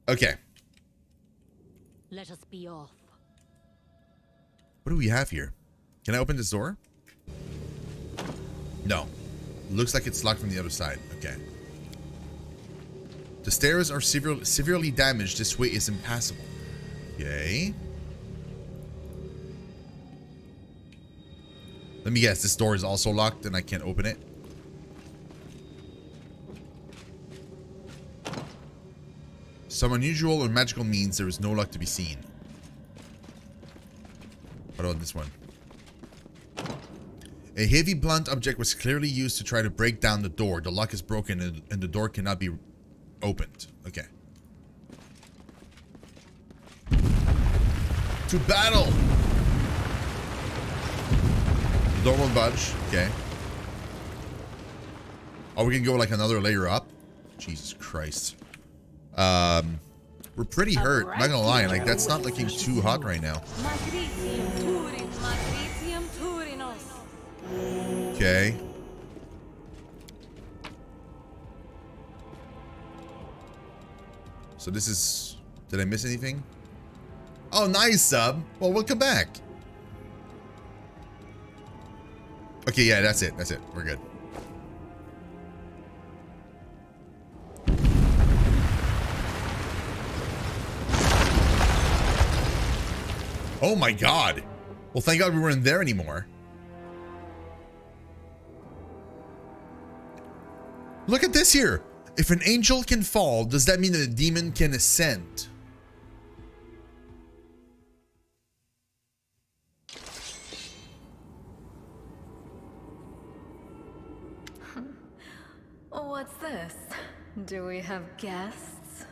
Okay. Let us be off. What do we have here? Can I open this door? No. Looks like it's locked from the other side. Okay. The stairs are severely damaged. This way is impassable. Okay. Let me guess. This door is also locked and I can't open it. Some unusual or magical means there is no luck to be seen. What about this one? A heavy blunt object was clearly used to try to break down the door. The lock is broken and the door cannot be opened. Okay. To battle! The door won't budge. Okay. Oh, we can go like another layer up? Jesus Christ. We're pretty hurt. I'm not gonna lie. Like, that's not looking too hot right now. Okay. So this is... Did I miss anything? Oh, nice, sub. Well, welcome back. Okay, yeah, that's it. That's it. We're good. Oh my god. Well, thank god we weren't there anymore. Look at this here. If an angel can fall, does that mean that a demon can ascend? What's this? Do we have guests?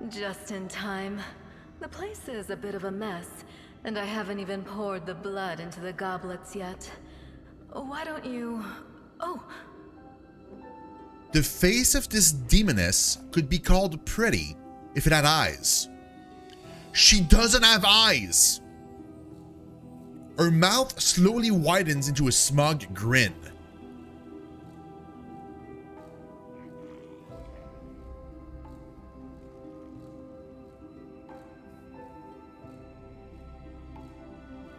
Just in time. The place is a bit of a mess, and I haven't even poured the blood into the goblets yet. Why don't you... Oh! The face of this demoness could be called pretty if it had eyes. She doesn't have eyes! Her mouth slowly widens into a smug grin.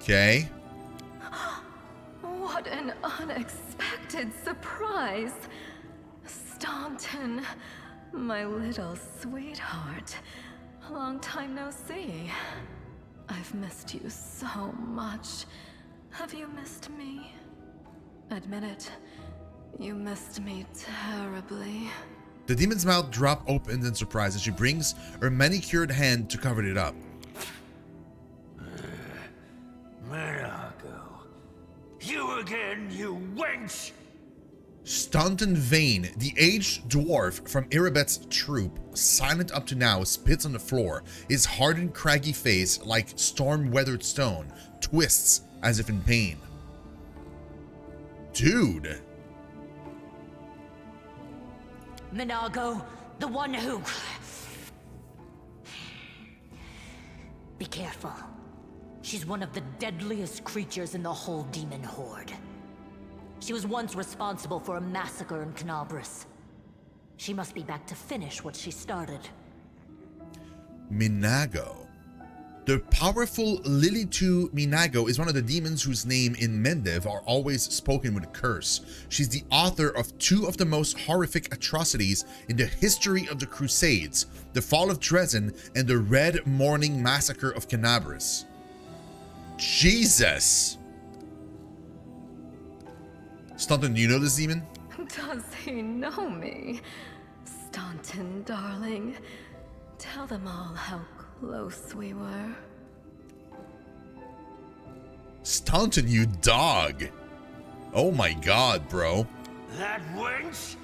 Okay. What an unexpected surprise! Staunton, my little sweetheart. Long time no see. I've missed you so much. Have you missed me? Admit it. You missed me terribly. The demon's mouth drops open in surprise as she brings her manicured hand to cover it up. Monaco. You again, you wench! Staunton Vane, the aged dwarf from Irabet's troop, silent up to now, spits on the floor. His hardened, craggy face, like storm-weathered stone, twists as if in pain. Dude! Minago, the one who... Be careful. She's one of the deadliest creatures in the whole demon horde. She was once responsible for a massacre in Canabris. She must be back to finish what she started. Minago. The powerful Lilitu Minago is one of the demons whose name in Mendev are always spoken with a curse. She's the author of two of the most horrific atrocities in the history of the Crusades, the Fall of Dresden and the Red Morning Massacre of Canabris. Jesus! Staunton, do you know this demon? Does he know me? Staunton, darling. Tell them all how close we were. Staunton, you dog! Oh my god, bro. That wench?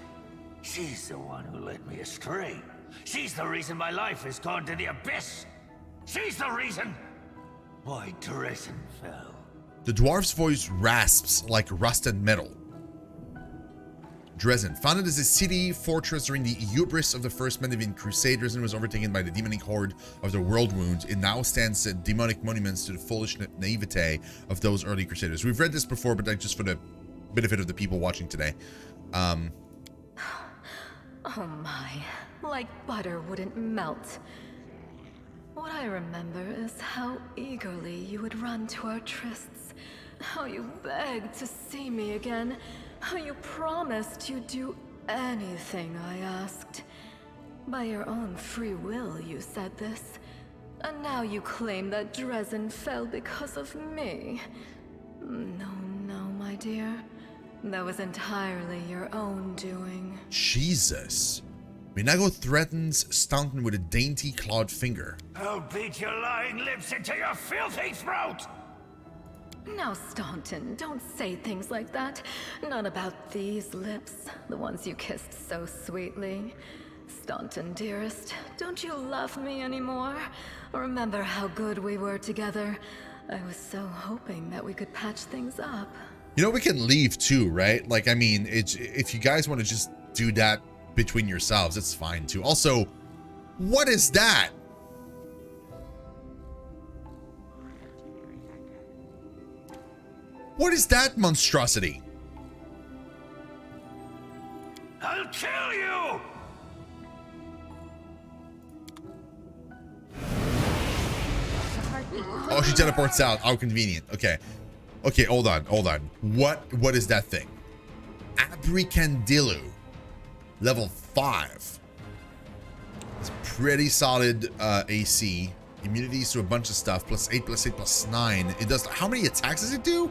She's the one who led me astray. She's the reason my life has gone to the abyss. She's the reason why Dresden fell. The dwarf's voice rasps like rusted metal. Dresden, founded as a city fortress during the hubris of the First Mendevian Crusade, Dresden was overtaken by the demonic horde of the World Wound. It now stands as demonic monuments to the foolish naivete of those early crusaders. We've read this before, but just for the benefit of the people watching today. Oh my, like butter wouldn't melt. What I remember is how eagerly you would run to our trysts, how you begged to see me again, how you promised you'd do anything I asked. By your own free will, you said this. And now you claim that Dresden fell because of me. No, my dear. That was entirely your own doing. Jesus. Minago threatens Staunton with a dainty clawed finger. I'll beat your lying lips into your filthy throat! Now, Staunton, don't say things like that. Not about these lips, the ones you kissed so sweetly. Staunton, dearest, don't you love me anymore? Remember how good we were together? I was so hoping that we could patch things up. You know, we can leave too, right? Like, I mean, if you guys want to just do that between yourselves, it's fine too. Also, what is that? What is that monstrosity? I'll kill you! Oh, she teleports out. How convenient. Okay. Okay, hold on. What is that thing? Abricandilu. Level 5. It's pretty solid AC. Immunities to a bunch of stuff. +8, +8, +9. It does. How many attacks does it do?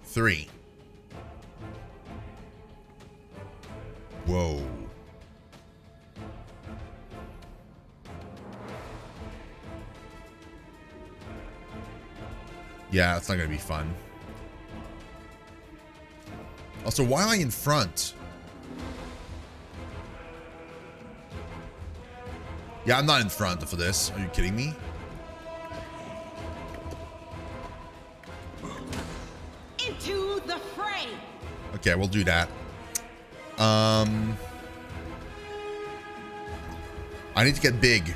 3. Whoa. Yeah, that's not gonna be fun. Also, why am I in front? Yeah, I'm not in front for this. Are you kidding me? Into the fray. Okay, we'll do that. I need to get big.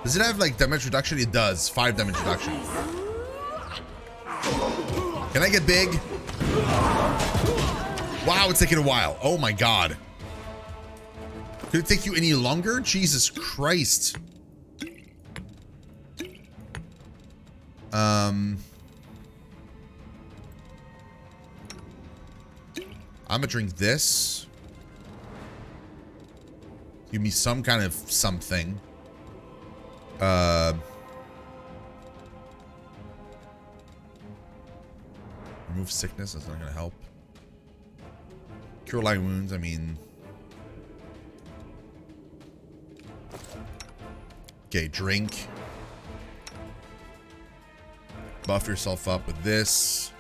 Does it have like damage reduction? It does. 5 damage reduction. Can I get big? Wow, it's taking a while. Oh my god. Could it take you any longer? Jesus Christ. I'm gonna drink this. Give me some kind of something. Remove sickness, that's not gonna help. Cure light wounds, I mean. Okay, drink. Buff yourself up with this.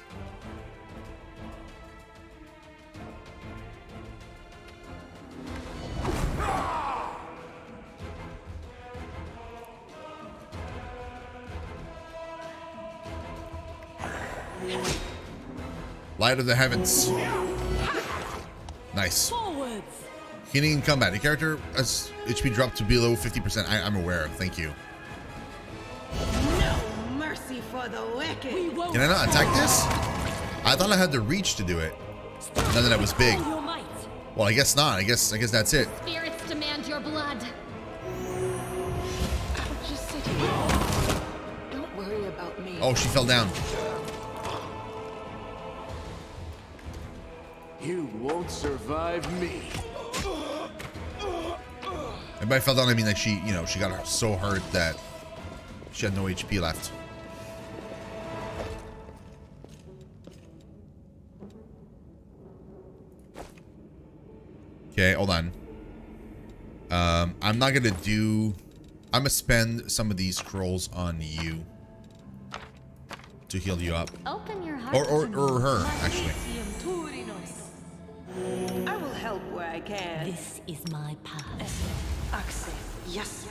Light of the heavens. Nice. Forwards. Healing in combat. The character has HP dropped to below 50%. I'm aware. Thank you. No mercy for the wicked. We won't. Can I not attack this? I thought I had the reach to do it. Now that I was big. All your might. Well, I guess not. I guess that's it. Spirits demand your blood. Just sit here. Don't worry about me. Oh, she fell down. You won't survive me. And by fell down, I mean like she, you know, she got so hurt that she had no HP left. Okay, hold on. I'm not gonna do. I'm gonna spend some of these scrolls on you to heal you up, Open your heart. or her actually. I will help where I can. This is my path. Access. Yes.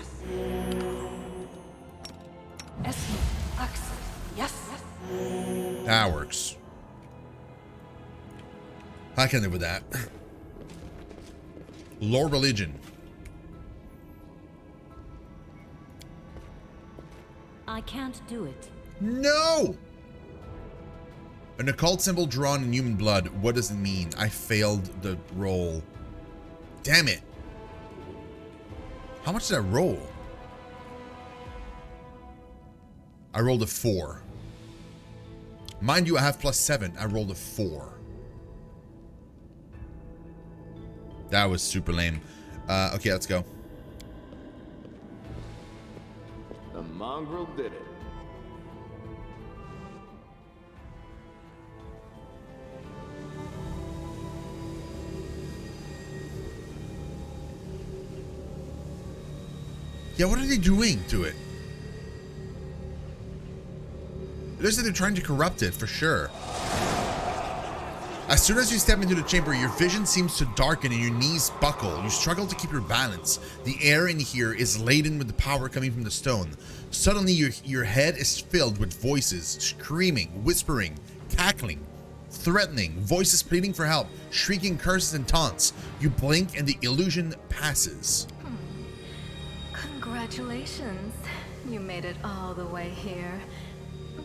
Excellent. Yes. That works. I can live with that. Lore religion. I can't do it. No! An occult symbol drawn in human blood. What does it mean? I failed the roll. Damn it. How much did I roll? I rolled a 4. Mind you, I have +7. I rolled a 4. That was super lame. Okay, let's go. The mongrel did it. Yeah, what are they doing to it? It looks like they're trying to corrupt it, for sure. As soon as you step into the chamber, your vision seems to darken and your knees buckle. You struggle to keep your balance. The air in here is laden with the power coming from the stone. Suddenly, your head is filled with voices, screaming, whispering, cackling, threatening, voices pleading for help, shrieking curses and taunts. You blink and the illusion passes. Congratulations. You made it all the way here.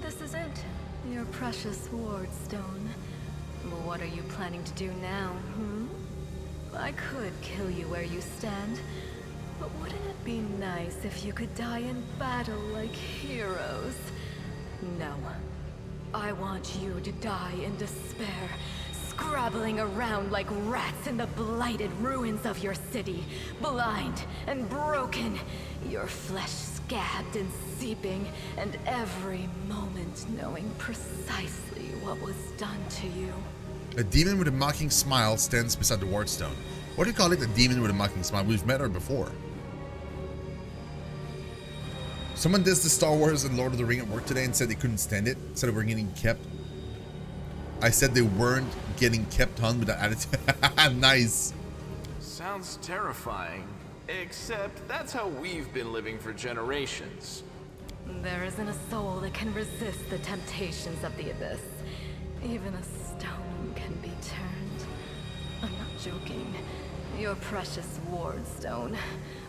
This is it. Your precious ward stone. Well, what are you planning to do now, I could kill you where you stand, but wouldn't it be nice if you could die in battle like heroes? No. I want you to die in despair, scrabbling around like rats in the blighted ruins of your city, blind and broken, your flesh scabbed and seeping, and every moment knowing precisely what was done to you. A demon with a mocking smile stands beside the wardstone. What do you call it? A demon with a mocking smile? We've met her before. Someone did the Star Wars and Lord of the Ring at work today and said they couldn't stand it. Said they were getting kept. I said they weren't getting kept on with that attitude. Nice. Sounds terrifying. Except that's how we've been living for generations. There isn't a soul that can resist the temptations of the abyss. Even a stone can be turned. I'm not joking. Your precious ward stone,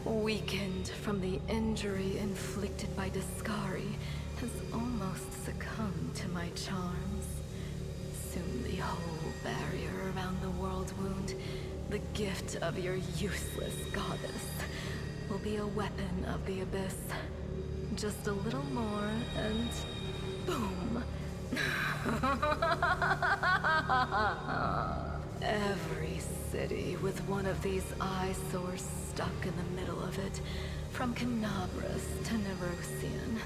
weakened from the injury inflicted by Discari, has almost succumbed to my charms. Soon the whole barrier around the world wound, the gift of your useless goddess, will be a weapon of the abyss. Just a little more and boom. Every city with one of these eyesores stuck in the middle of it, from Canabras to Nerosian,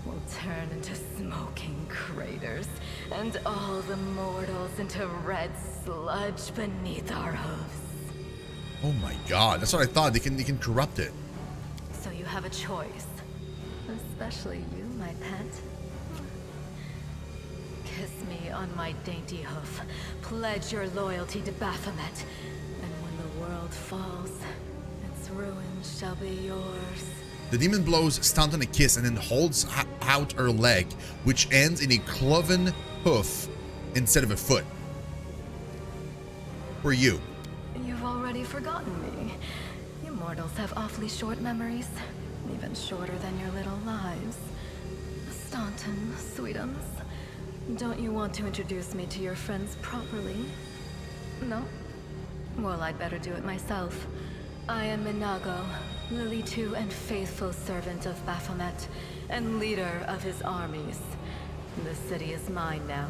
will turn into smoking craters, and all the mortals into red sludge beneath our hooves. Oh my god, that's what I thought. They can corrupt it. So you have a choice. Especially you, my pet. Kiss me on my dainty hoof. Pledge your loyalty to Baphomet. And when the world falls, its ruins shall be yours. The demon blows stunt on a kiss and then holds out her leg, which ends in a cloven hoof instead of a foot. Who are you? You've already forgotten me. You mortals have awfully short memories. Even shorter than your little lives. Staunton, sweetums. Don't you want to introduce me to your friends properly? No? Well, I'd better do it myself. I am Minago, Lily II and faithful servant of Baphomet, and leader of his armies. The city is mine now.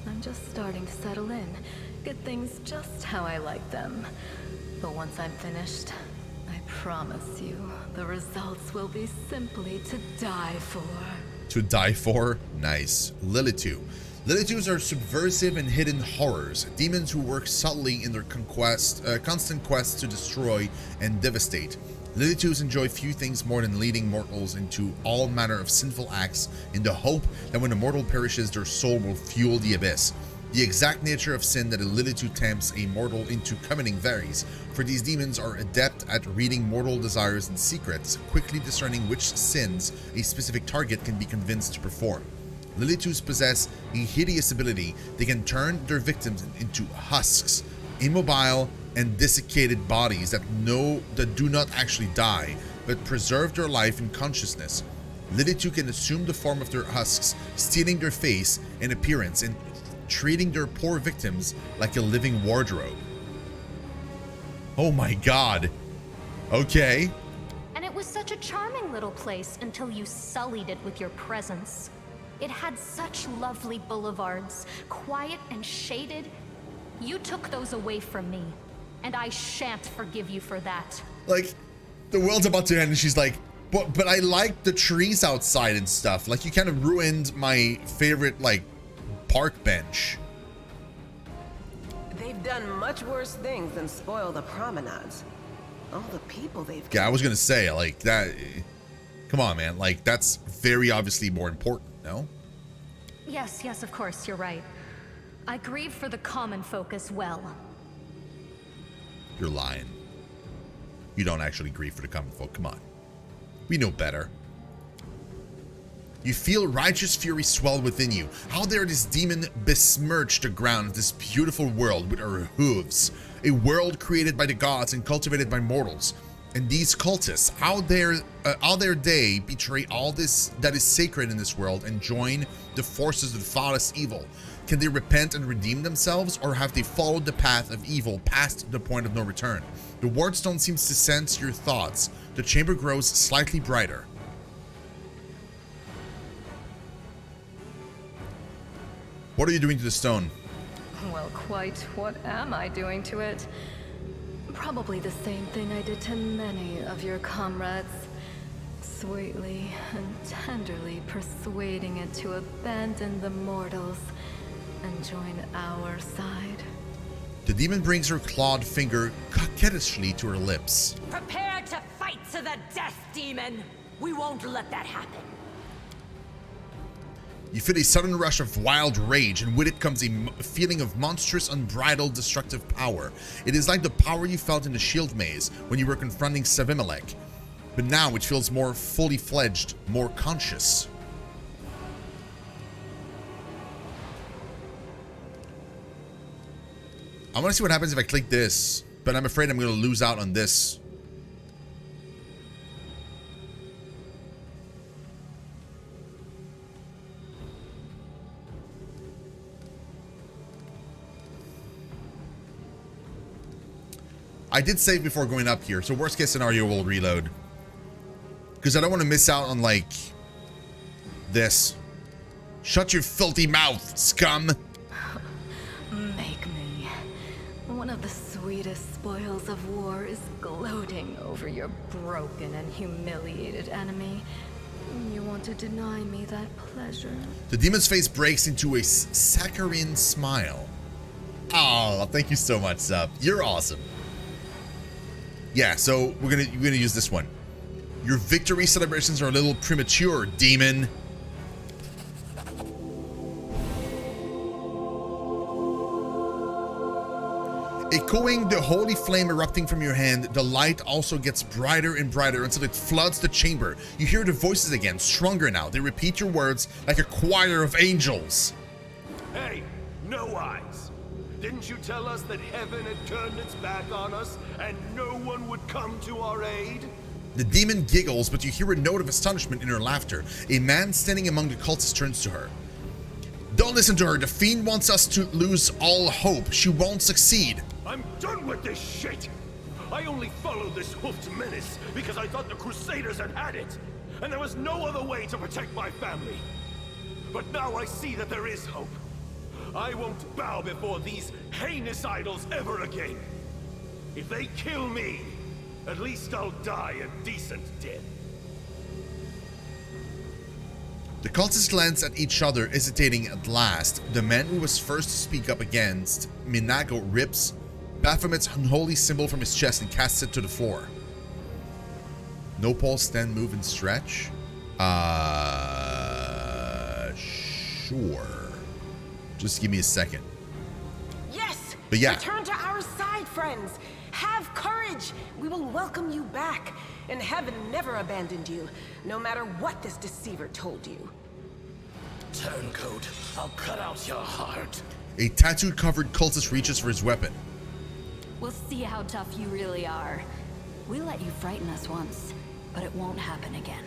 I'm just starting to settle in, get things just how I like them. But once I'm finished, I promise you, the results will be simply to die for. To die for? Nice. Lilitu. Lilitus are subversive and hidden horrors, demons who work subtly in their constant quest to destroy and devastate. Lilitus enjoy few things more than leading mortals into all manner of sinful acts in the hope that when a mortal perishes, their soul will fuel the abyss. The exact nature of sin that a Lilitu tempts a mortal into committing varies, for these demons are adept at reading mortal desires and secrets, quickly discerning which sins a specific target can be convinced to perform. Lilitus possess a hideous ability. They can turn their victims into husks, immobile and desiccated bodies that do not actually die, but preserve their life and consciousness. Lilitu can assume the form of their husks, stealing their face and appearance and treating their poor victims like a living wardrobe. Oh my god. Okay. And it was such a charming little place until you sullied it with your presence. It had such lovely boulevards, quiet and shaded. You took those away from me, and I shan't forgive you for that. Like, the world's about to end and she's like, but I like the trees outside and stuff. Like, you kind of ruined my favorite, like, park bench. They've done much worse things than spoil the promenades. All the people they've Yeah, I was gonna say, like, that. Come on, man. Like, that's very obviously more important, no? Yes, of course, you're right. I grieve for the common folk as well. You're lying. You don't actually grieve for the common folk. Come on. We know better. You feel righteous fury swell within you. How dare this demon besmirch the ground of this beautiful world with her hooves? A world created by the gods and cultivated by mortals. And these cultists, how dare they betray all this that is sacred in this world and join the forces of the foulest evil? Can they repent and redeem themselves, or have they followed the path of evil past the point of no return? The wardstone seems to sense your thoughts. The chamber grows slightly brighter. What are you doing to the stone? Well, quite what am I doing to it? Probably the same thing I did to many of your comrades. Sweetly and tenderly persuading it to abandon the mortals and join our side. The demon brings her clawed finger coquettishly to her lips. Prepare to fight to the death, demon! We won't let that happen. You feel a sudden rush of wild rage, and with it comes a feeling of monstrous, unbridled, destructive power. It is like the power you felt in the shield maze when you were confronting Savimelech, but now it feels more fully fledged, more conscious. I want to see what happens if I click this, but I'm afraid I'm going to lose out on this. I did save before going up here, so worst case scenario, we'll reload. Because I don't want to miss out on, like, this. Shut your filthy mouth, scum! Make me. One of the sweetest spoils of war is gloating over your broken and humiliated enemy. You want to deny me that pleasure? The demon's face breaks into a saccharine smile. Oh, thank you so much, Sub. You're awesome. Yeah, so we're gonna use this one. Your victory celebrations are a little premature, demon. Echoing the holy flame erupting from your hand, the light also gets brighter and brighter until it floods the chamber. You hear the voices again, stronger now. They repeat your words like a choir of angels. Hey, no eyes. Didn't you tell us that heaven had turned its back on us and no one would come to our aid? The demon giggles, but you hear a note of astonishment in her laughter. A man standing among the cultists turns to her. Don't listen to her. The fiend wants us to lose all hope. She won't succeed. I'm done with this shit. I only followed this hoofed menace because I thought the Crusaders had it, and there was no other way to protect my family. But now I see that there is hope. I won't bow before these heinous idols ever again. If they kill me, at least I'll die a decent death. The cultists glance at each other, hesitating at last. The man who was first to speak up against Minago rips Baphomet's unholy symbol from his chest and casts it to the floor. No pulse, stand, move, and stretch? Sure. Just give me a second. But yeah. Return to our side, friends. Have courage. We will welcome you back. And heaven never abandoned you, no matter what this deceiver told you. Turncoat, I'll cut out your heart. A tattoo-covered cultist reaches for his weapon. We'll see how tough you really are. We let you frighten us once, but it won't happen again.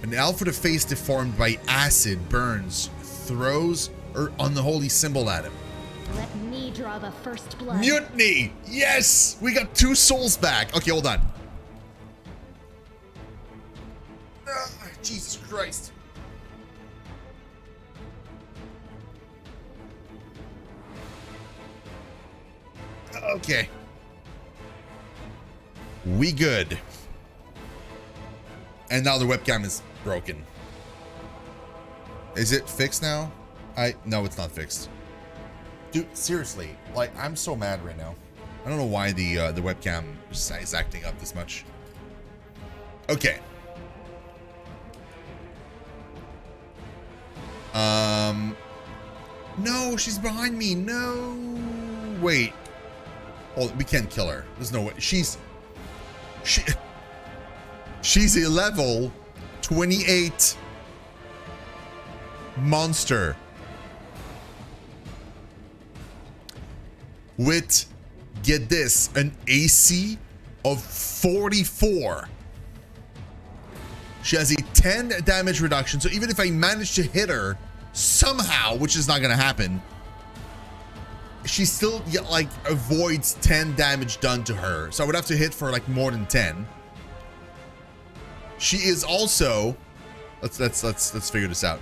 An elf with a face deformed by acid burns, throws an unholy symbol at him. Let me draw the first blood. Mutiny! Yes! We got 2 souls back. Okay, hold on. Jesus Christ. Okay. We good. And now the webcam is broken. Is it fixed now? No, it's not fixed. Dude, seriously, like, I'm so mad right now. I don't know why the webcam is acting up this much. Okay. No, she's behind me. No. Wait. Oh, we can't kill her. There's no way. She's a level 28 monster with, get this, an AC of 44. She has a 10 damage reduction. So even if I manage to hit her somehow, which is not going to happen, she still like avoids 10 damage done to her. So I would have to hit for like more than 10. She is also, let's figure this out.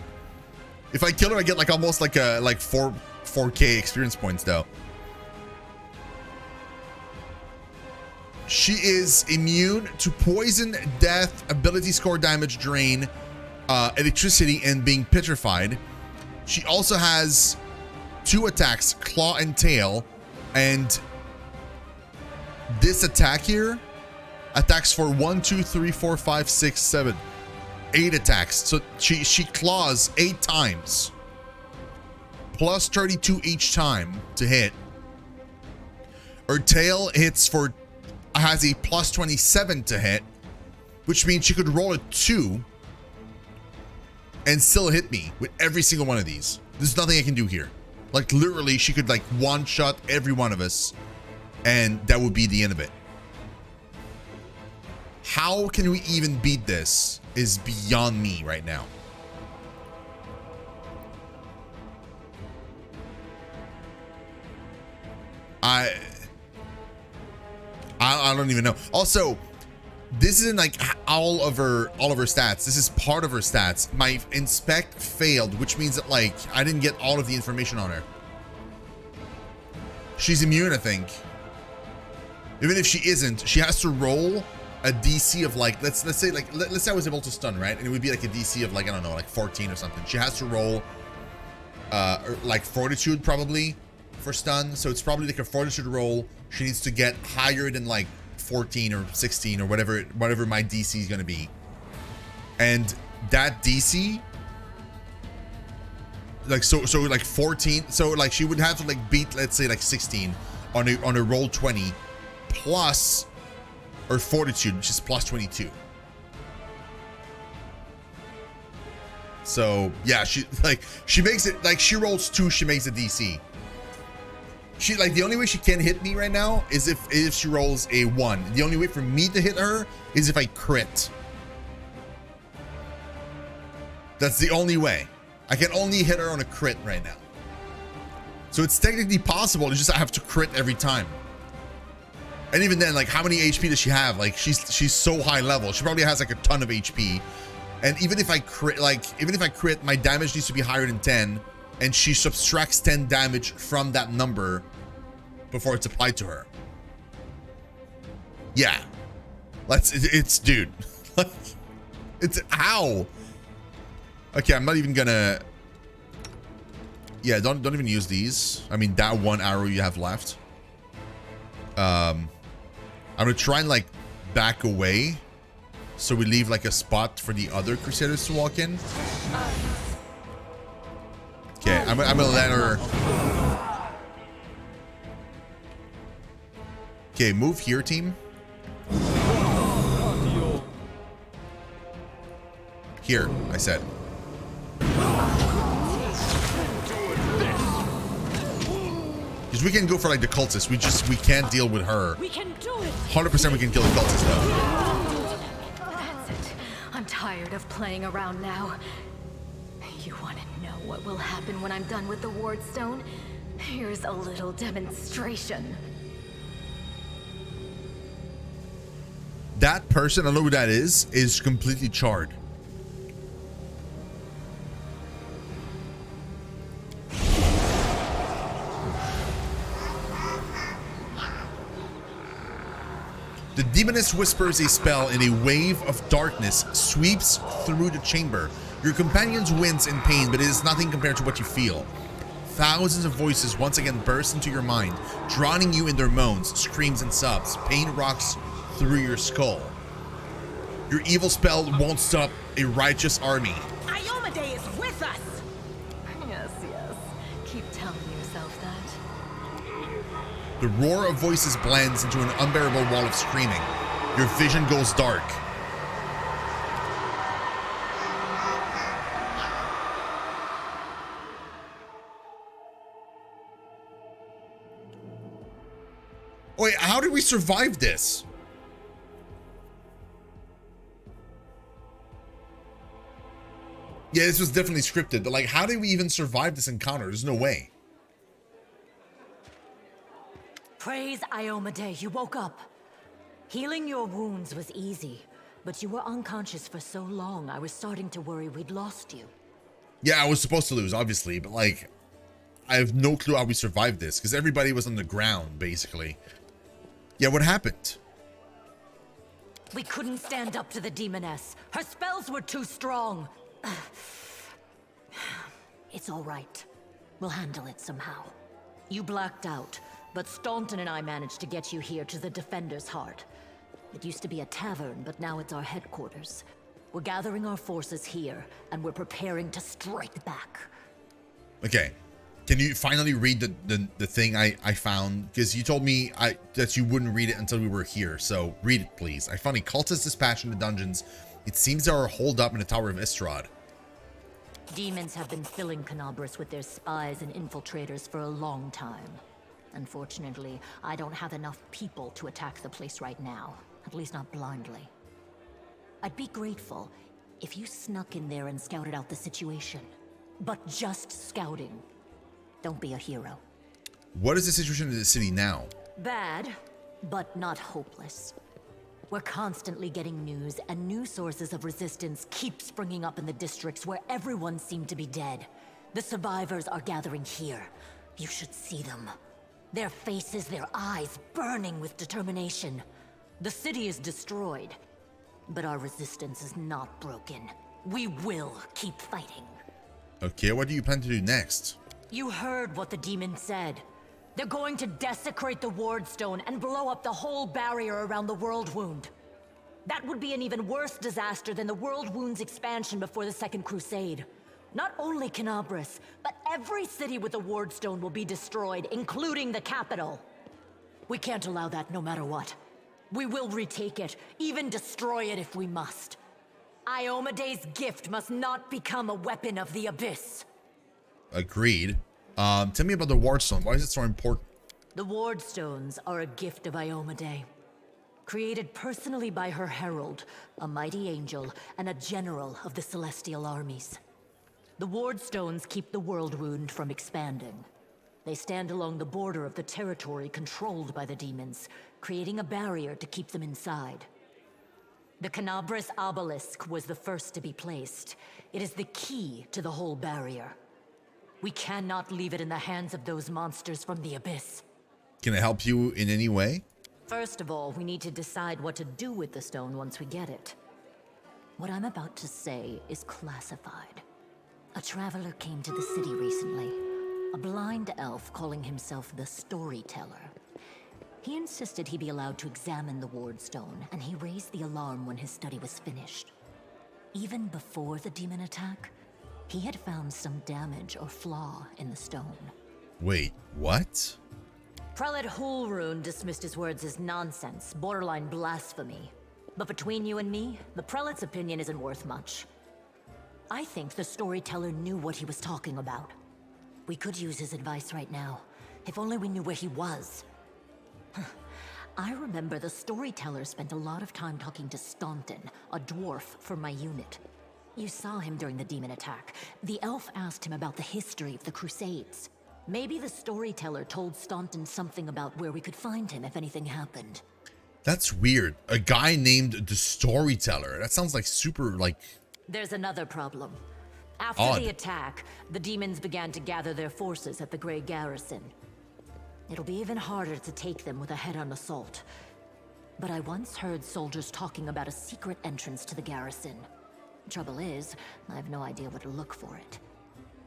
If I kill her, I get like almost like 4K experience points though. She is immune to poison, death, ability score, damage, drain, electricity, and being petrified. She also has 2 attacks, claw and tail, and this attack here attacks for 1, 2, 3, 4, 5, 6, 7, 8 attacks. So she claws 8 times, plus 32 each time to hit. Her tail has a plus 27 to hit, which means she could roll a 2 and still hit me with every single one of these. There's nothing I can do here. Like literally, she could like one-shot every one of us, and that would be the end of it. How can we even beat this is beyond me right now. I don't even know. Also, this isn't like all of her stats. This is part of her stats. My inspect failed, which means that like I didn't get all of the information on her. She's immune, I think. Even if she isn't, she has to roll a DC of like, let's say I was able to stun, right? And it would be like a DC of like, I don't know, like 14 or something. She has to roll like fortitude probably for stun. So it's probably like a fortitude roll. She needs to get higher than like 14 or 16 or whatever my DC is going to be. And that DC, like, so like 14. So like she would have to like beat, let's say like 16 on a roll 20 plus her fortitude, which is plus 22. So yeah, she makes it like she rolls 2, she makes a DC. She like the only way she can hit me right now is if she rolls a 1. The only way for me to hit her is if I crit. That's the only way. I can only hit her on a crit right now. So it's technically possible. It's just I have to crit every time. And even then, like, how many HP does she have? Like, she's so high level. She probably has like a ton of HP. And even if I crit, my damage needs to be higher than 10. And she subtracts 10 damage from that number before it's applied to her. Yeah. It's dude. It's how? Okay, I'm not even gonna. Yeah, don't even use these. I mean, that one arrow you have left. I'm gonna try and like back away so we leave like a spot for the other Crusaders to walk in. Okay, I'm gonna let her. Okay, move here, team. Here, I said. Because we can go for like the cultist. We can't deal with her. We can do it. 100% we can kill the cultist though. That's it. I'm tired of playing around now. You want to know what will happen when I'm done with the Ward Stone? Here's a little demonstration. That person, I don't know who that is completely charred. The demoness whispers a spell and a wave of darkness sweeps through the chamber. Your companions wince in pain, but it is nothing compared to what you feel. Thousands of voices once again burst into your mind, drowning you in their moans, screams, and sobs. Pain rocks through your skull. Your evil spell won't stop a righteous army. Iomade is with us! Yes, yes. Keep telling yourself that. The roar of voices blends into an unbearable wall of screaming. Your vision goes dark. Wait, how did we survive this? Yeah, this was definitely scripted, but like, how did we even survive this encounter? There's no way. Praise Iomade, you woke up. Healing your wounds was easy, but you were unconscious for so long, I was starting to worry we'd lost you. Yeah, I was supposed to lose, obviously, but like, I have no clue how we survived this, because everybody was on the ground, basically. Yeah, what happened? We couldn't stand up to the demoness. Her spells were too strong. It's all right. We'll handle it somehow. You blacked out, but Staunton and I managed to get you here to the Defender's Heart. It used to be a tavern, but now it's our headquarters. We're gathering our forces here, and we're preparing to strike back. Okay. Can you finally read the thing I found? Because you told me that you wouldn't read it until we were here, so read it, please. I found a cultist dispatch in the dungeons. It seems they are holed up in the Tower of Istrad. Demons have been filling Canabras with their spies and infiltrators for a long time. Unfortunately, I don't have enough people to attack the place right now. At least not blindly. I'd be grateful if you snuck in there and scouted out the situation. But just scouting. Don't be a hero. What is the situation in the city now? Bad, but not hopeless. We're constantly getting news, and new sources of resistance keep springing up in the districts where everyone seemed to be dead. The survivors are gathering here. You should see them. Their faces, their eyes burning with determination. The city is destroyed, but our resistance is not broken. We will keep fighting. Okay, what do you plan to do next? You heard what the demon said. They're going to desecrate the Ward Stone and blow up the whole barrier around the World Wound. That would be an even worse disaster than the World Wound's expansion before the Second Crusade. Not only Canabras, but every city with the Ward Stone will be destroyed, including the capital. We can't allow that no matter what. We will retake it, even destroy it if we must. Iomade's gift must not become a weapon of the Abyss. Agreed. Tell me about the Ward Stone. Why is it so important? The Ward Stones are a gift of Iomade. Created personally by her herald, a mighty angel, and a general of the Celestial armies. The Ward Stones keep the World Wound from expanding. They stand along the border of the territory controlled by the demons, creating a barrier to keep them inside. The Canabras obelisk was the first to be placed. It is the key to the whole barrier. We cannot leave it in the hands of those monsters from the Abyss. Can it help you in any way? First of all, we need to decide what to do with the stone once we get it. What I'm about to say is classified. A traveler came to the city recently. A blind elf calling himself the Storyteller. He insisted he be allowed to examine the Ward Stone, and he raised the alarm when his study was finished. Even before the demon attack, he had found some damage or flaw in the stone. Wait, what? Prelate Hulrune dismissed his words as nonsense, borderline blasphemy. But between you and me, the prelate's opinion isn't worth much. I think the storyteller knew what he was talking about. We could use his advice right now, if only we knew where he was. I remember the storyteller spent a lot of time talking to Staunton, a dwarf from my unit. You saw him during the demon attack. The elf asked him about the history of the Crusades. Maybe the storyteller told Staunton something about where we could find him if anything happened. That's weird. A guy named the storyteller. That sounds like super, like... There's another problem. After Odd. the attack, the demons began to gather their forces at the Grey Garrison. It'll be even harder to take them with a head-on assault. But I once heard soldiers talking about a secret entrance to the garrison. Trouble is, I have no idea where to look for it.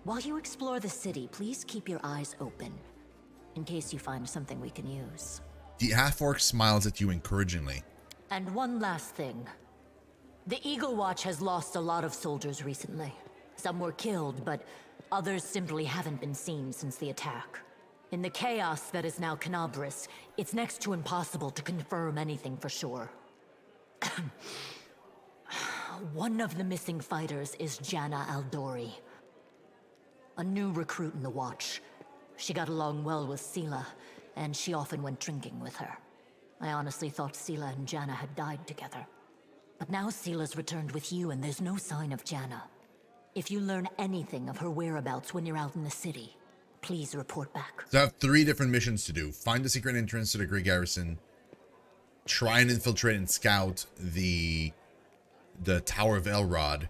While you explore the city, please keep your eyes open, in case you find something we can use. The half-orc smiles at you encouragingly. And one last thing. The Eagle Watch has lost a lot of soldiers recently. Some were killed, but others simply haven't been seen since the attack. In the chaos that is now Canabris, it's next to impossible to confirm anything for sure. One of the missing fighters is Janna Aldori, a new recruit in the Watch. She got along well with Sela, and she often went drinking with her. I honestly thought Sela and Janna had died together. But now Sela's returned with you, and there's no sign of Janna. If you learn anything of her whereabouts when you're out in the city, please report back. So I have 3 different missions to do. Find the secret entrance to the Grey Garrison. Try and infiltrate and scout the Tower of Elrod.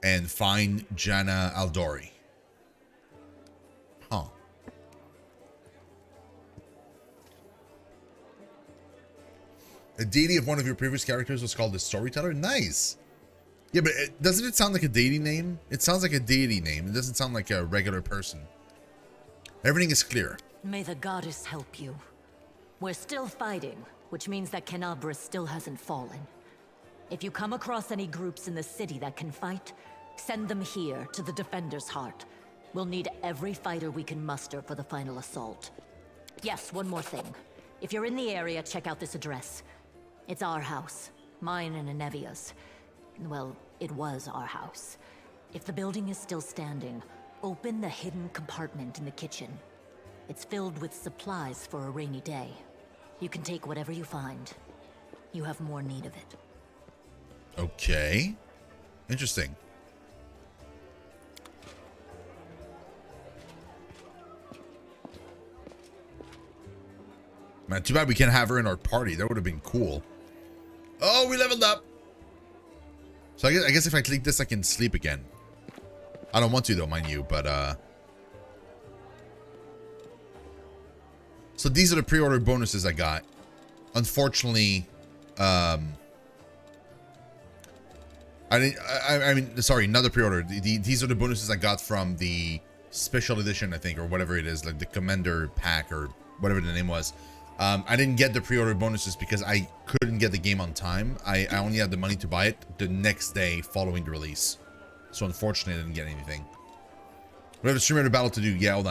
And find Janna Aldori. Huh. The deity of one of your previous characters was called the Storyteller? Nice. Yeah, but doesn't it sound like a deity name? It sounds like a deity name. It doesn't sound like a regular person. Everything is clear. May the goddess help you. We're still fighting, which means that Canabris still hasn't fallen. If you come across any groups in the city that can fight, send them here to the Defender's Heart. We'll need every fighter we can muster for the final assault. Yes, one more thing. If you're in the area, check out this address. It's our house. Mine and Anevia's. Well, it was our house. If the building is still standing, open the hidden compartment in the kitchen. It's filled with supplies for a rainy day. You can take whatever you find. You have more need of it. Okay. Interesting. Man, too bad we can't have her in our party. That would have been cool. Oh, we leveled up. So I guess if I click this, I can sleep again. I don't want to though, mind you, but so these are the pre-order bonuses I got. Unfortunately, I mean, sorry, not the pre-order. These are the bonuses I got from the special edition, I think, or whatever it is, like the Commander pack or whatever the name was. I didn't get the pre-order bonuses because I couldn't get the game on time. I only had the money to buy it the next day following the release. So unfortunately, I didn't get anything. We have a streamer battle to do. Yeah, hold on.